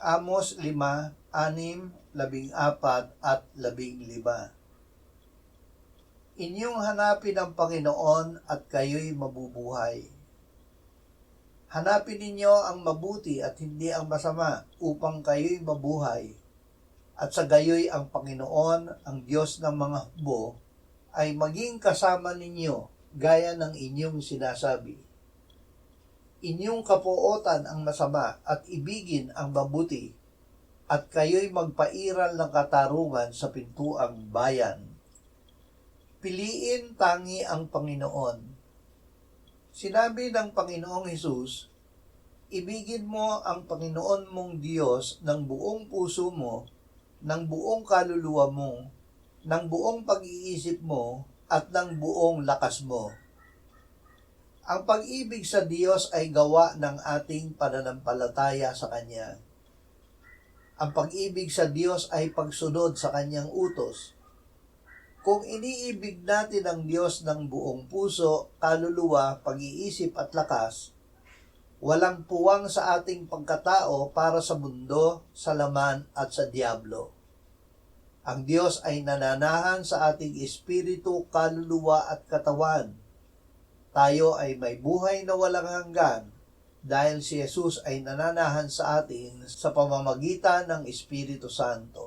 Amos 5, 6, 14 at 15. Inyong hanapin ang Panginoon at kayo'y mabubuhay. Hanapin ninyo ang mabuti at hindi ang masama upang kayo'y mabuhay. At sa gayoy ang Panginoon, ang Diyos ng mga hukbo, ay maging kasama ninyo gaya ng inyong sinasabi. Inyong kapuotan ang masama at ibigin ang mabuti, at kayo'y magpairal ng katarungan sa pintuang bayan. Piliin tangi ang Panginoon. Sinabi ng Panginoong Hesus, ibigin mo ang Panginoon mong Diyos ng buong puso mo, ng buong kaluluwa mo, ng buong pag-iisip mo, at ng buong lakas mo. Ang pag-ibig sa Diyos ay gawa ng ating pananampalataya sa Kanya. Ang pag-ibig sa Diyos ay pagsunod sa Kanyang utos. Kung iniibig natin ang Diyos ng buong puso, kaluluwa, pag-iisip at lakas, walang puwang sa ating pagkatao para sa mundo, sa laman at sa diablo. Ang Diyos ay nananahan sa ating espiritu, kaluluwa at katawan. Tayo ay may buhay na walang hanggan dahil si Jesus ay nananahan sa atin sa pamamagitan ng Espiritu Santo.